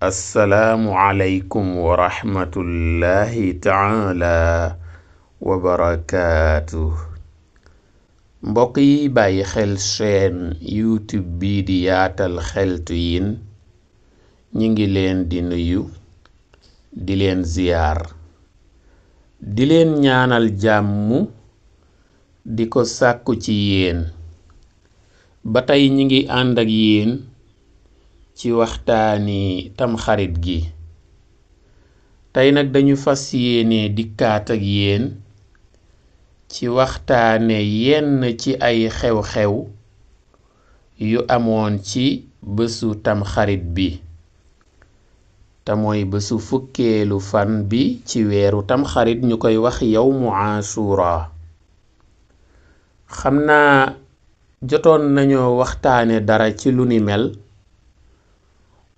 assalaamu aleykum wa rahmatullahi taala wa barakaatu. mbokk yi bàyyi xel chaîne YouTube bii di yaatal xeltu yin ñi ngi leen di nuyu di leen ziyaar di leen ñaanal jàmm di ko sàkku ci yéen. ba tey ñi ngi ànd ak yéen ci waxtaani tamxarit gi. tey nag dañu fas yéene dikkaat ak yéen ci waxtaane yenn ci ay xew-xew yu amoon ci bésu tamxarit bi te mooy bésu fukkeelu fan bi ci weeru tamxarit ñu koy wax yawmu Ashura. xam naa jotoon nañoo waxtaane dara ci lu ni mel,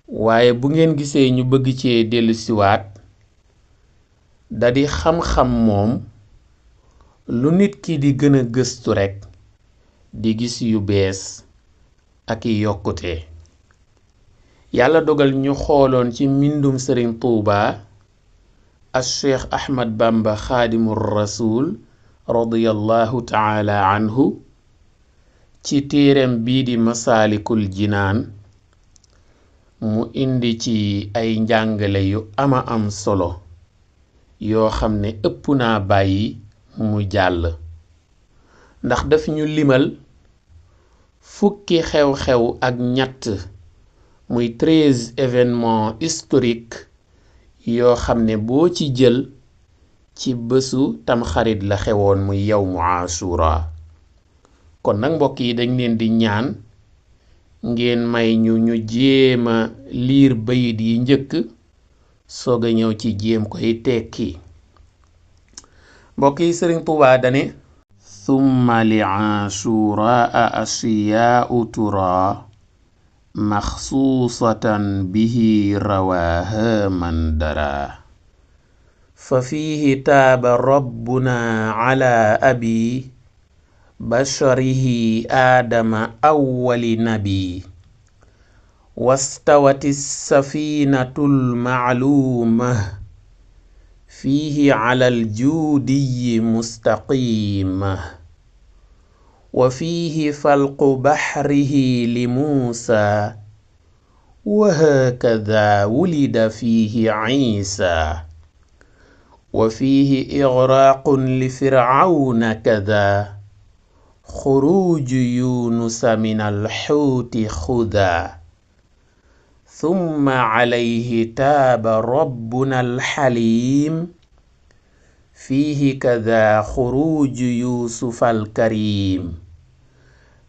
waaye bu ngeen gisee ñu bëgg cee dellusiwaat da di xam-xam moom lu nit ki di gën a gëstu rekk di gis yu bees ak i yokkute. yàlla dogal ñu xooloon ci mbindum Sëriñ Tuuba as Cheikh Ahmad Bamba Xaadimur Rasuul radiyallahu taala anhu ci téereem bii di Masaalikul Jinaan mu indi ci ay njàngale yu ama am solo yoo xam ne ëpp naa bàyyi mu jàll, ndax daf ñu limal fukki xew-xew ak ñett muy 13 événements historiques yoo xam ne boo ci jël ci bésu tamxarit la xewoon muy yawmu Ashura. kon nag mbokk yi dañ leen di ñaan ngeen may ñu jéema liir bayit yi njëkk soog a ñëw ci jéem koy tekki. mbokk yi Sëriñ Tuubaa dane summa li Ashuraa ashiyaa'u turaa maxsuusatan bihi rawaaha man daraa fa fiihi taaba rabbuna ala abi basharihi aadama awwali nabi wastawati safiinatul ma'luuma fiihi alal juudiyyi mustaqiima wa fiihi falqu bahrihi li muusaa wa haakadaa wulida fiihi Iisaa wa fiihi ighraaqun li fir'awna kadaa xuruuju yuunusa minal xuuti xudaa summa calayhi taaba rabbunal xaliim fiihi kadaa xuruuju yuusufal kariim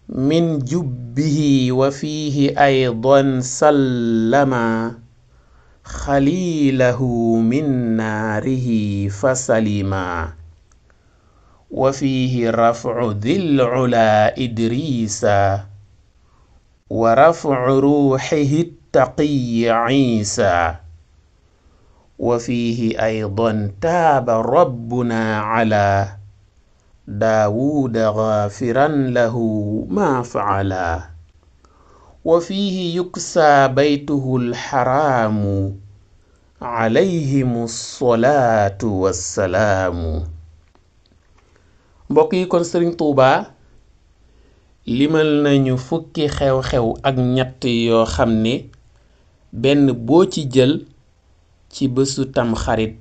min jubbihi wa fiihi aydan sallama xaliilahu min naarihi fasalima wa fiihi rafcu dil culaa idriisa wa rafcu ruuxihi taqiyyi ciisa wa fiihi aydan taaba rabbuna calaa daawuuda gaafiran lahu maa facala wa fiihi yuksaa baytuhu lxaraamu calayhimu salaatu wassalaamu. mbokk yi kon Sëriñ Tuubaa limal nañu fukki xew-xew ak ñett yoo xam ne benn boo ci jël ci bésu tamxarit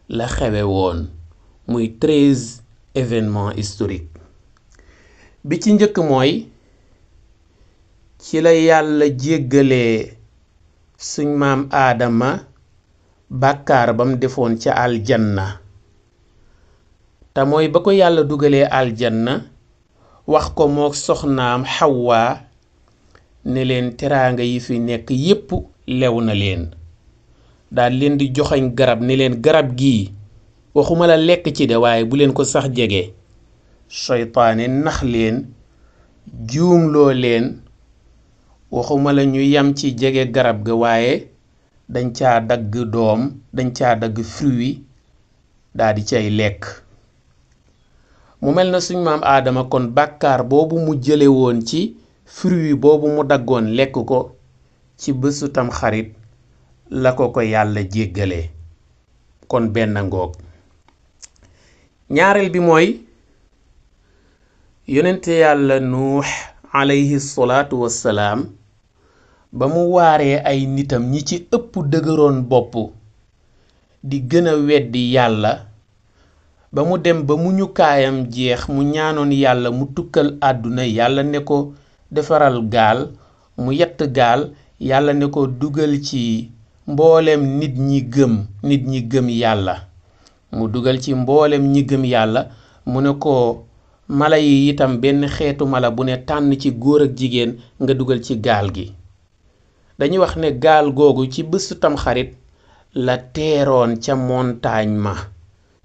la xewe woon muy 13 événements historiques. bi ci njëkk mooy ci la yàlla jéggalee suñ maam aadama bàkkaar bam defoon ca aljanna te mooy ba ko yàlla dugalee aljanna wax ko mook soxnaam Xawwa ne leen teraanga yi fi nekk yépp lew na leen, daal leen di joxañ garab ne leen garab gii waxuma la lekk ci de waaye bu leen ko sax jege. seytaane nax leen juumloo leen, waxuma la ñu yam ci jege garab ga waaye dañ caa dagg doom, dañ caa dagg fruit daal di cay lekk. mu mel na suñ maam aadama kon bàkkaar boobu mu jële woon ci fruit boobu mu daggoon lekk ko ci bésu tamxarit la ko yàlla jéggale. kon benn ngoog. ñaareel bi mooy yonente yàlla nuux alayhi salaatu wassalaam ba mu waaree ay nitam ñi ci ëpp dëgëroon bopp di gën a weddi yàlla ba mu dem ba mu ñu kaayam jeex mu ñaanoon yàlla mu tukkal àdduna yàlla ne ko defaral gaal mu yett gaal yàlla ne ko dugal ci mboolem nit ñi gëm yàlla mu dugal ci mboolem ñi gëm yàlla mu ne ko mala yi itam benn xeetu mala bu ne tànn ci góor ak jigéen nga dugal ci gaal gi. dañuy wax ne gaal googu ci bésu tamxarit la teeroon ca montagne ma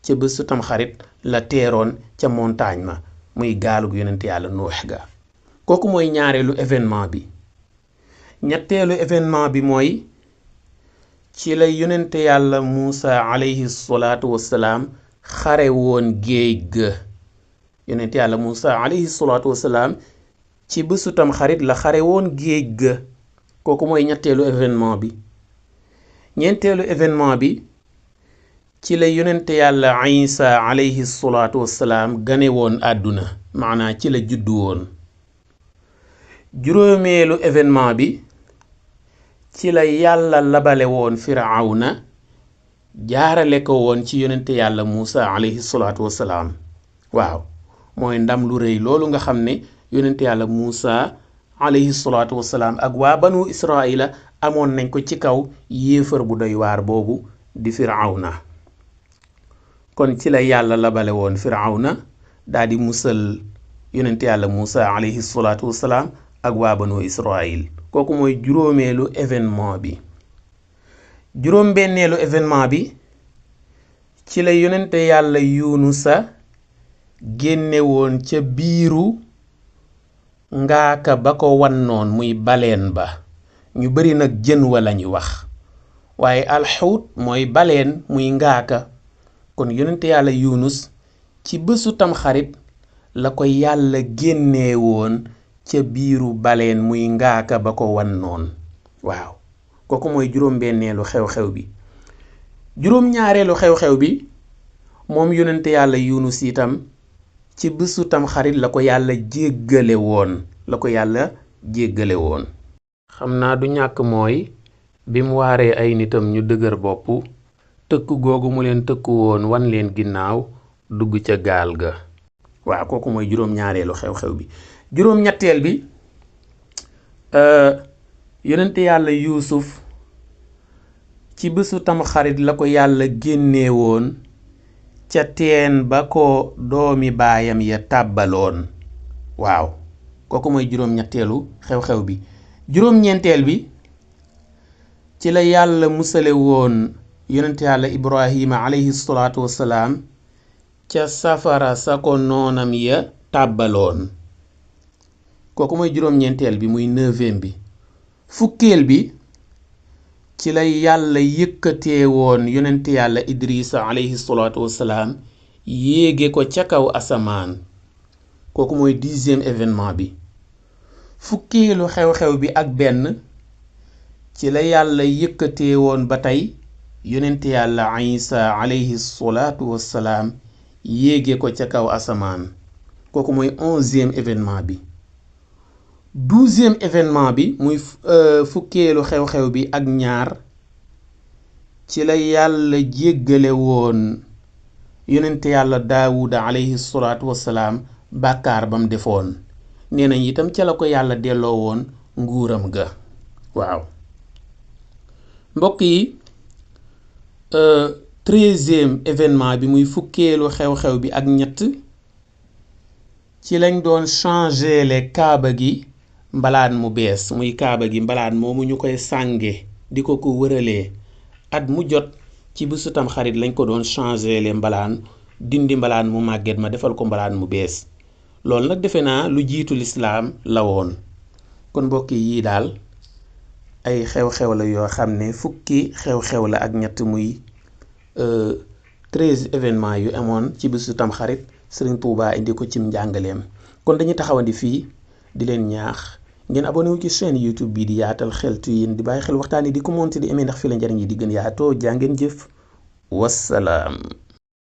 ca bésu tamxarit la teeroon ca montagne ma muy gaalu gu yonent yàlla nuux ga. kooku mooy ñaareelu événement bi. ñetteelu événement bi mooy ci la yonent yàlla Muusa alayhi salaatu wassalaam xare woon géej ga. yonent yàlla Muusa alayhi salaatu wassalaam ci bésu tamxarit la xare woon géej ga. kooku mooy ñetteelu événement bi. ñeenteelu événement bi ci la yonent yàlla Isa alayhi salaatu wassalaam gane woon àdduna maanaa ci la juddu woon. juróomeelu événement bi ci la yàlla labale woon Firawna jaarale ko woon ci yonent yàlla Muusa alayhi salaatu wassalaam. waaw mooy ndam lu rëy loolu nga xam ne yonent yàlla Muusa alayhi salaatu wassalaam ak waa banu Israila amoon nañ ko ci kaw yéefar bu doy waar boobu di Firawna. kon ci la yàlla labale woon Firawna daal di musal yonent yàlla Muusa alayhi salaatu wassalaam ak waa banu Israil. kooku mooy juróomeelu événement bi. juróom benneelu événement bi ci la yonent yàlla Yunusa génne woon ca biiru ngaaka ba ko wannoon muy baleen ba. ñu bari nag jën wa lañu wax waaye alxuut mooy baleen muy ngaaka. kon yonent yàlla Yunus ci bésu tamxarit la ko yàlla génnee woon ca biiru baleen muy ngaaka ba ko wannoon. waaw kooku mooy juróom benneelu xew-xew bi. juróom ñaareelu xew-xew bi moom yonent yàlla Yunus itam ci bésu tamxarit la ko yàlla jéggale woon. xam naa du ñàkk mooy bi mu waaree ay nitam ñu dëgër bopp tëkk googu mu leen tëkku woon wan leen ginnaaw dugg ca gaal ga. waaw kooku mooy juróom ñaareelu xew-xew bi. juróom ñetteel bi yonent yàlla Yuusuf ci bésu tamxarit la ko yàlla génnee woon ca teen ba ko doomi baayam ya tàbbaloon. waaw kooku mooy juróom ñetteelu xew-xew bi. juróom ñeenteel bi ci la yàlla musale woon yonent yàlla Ibrahima alayhi salaatu wassalaam ca safara sa ko noonam ya tàbbaloon. kooku mooy juróom ñeenteel bi muy 9e bi. fukkeel bi ci la yàlla yëkkatee woon yonent yàlla Idrisa alayhi salaatu wassalaam yéege ko ca kaw asamaan. kooku mooy 10e événement bi. fukkeelu xew-xew bi ak benn ci la yàlla yëkkatee woon ba tey yonent yàlla Isa alayhi salaatu wassalaam yéege ko ca kaw asamaan. kooku mooy 11e événement bi. 12e événement bi muy fukkeelu xew-xew bi ak ñaar ci la yàlla jéggale woon yonent yàlla Daawuda alayhi salaatu wassalaam bàkkaar bam defoon. nee nañ itam ca la ko yàlla delloo woon nguuram ga. waaw mbokk yi 13e événement bi muy fukkeelu xew-xew bi ak ñett ci lañ doon changer kaaba gi mbalaan mu bees muy kaaba gi mbalaan moomu ñu koy sànge di ko wëralee at mu jot ci bésu tamxarit lañ ko doon changer mbalaan dindi mbalaan mu màgget ma defal ko mbalaan mu bees. loolu nag defe naa lu jiitu lislaam la woon. kon mbokk yi daal ay xew-xew la yoo xam ne fukki xew-xew la ak ñett muy 13 événements yu amoon ci bésu tamxarit Sëriñ Tuubaa indi ko cim njàngaleem. kon dañuy taxawandi fii di leen ñaax ngeen abonné wu ci chaîne YouTube bi di Yaatal Xeltu yéen di bàyyi xel waxtaan yi di commenter di aimé ndax fi la njariñ yi di gën yaatoo jaa ngeen jëf wassalaam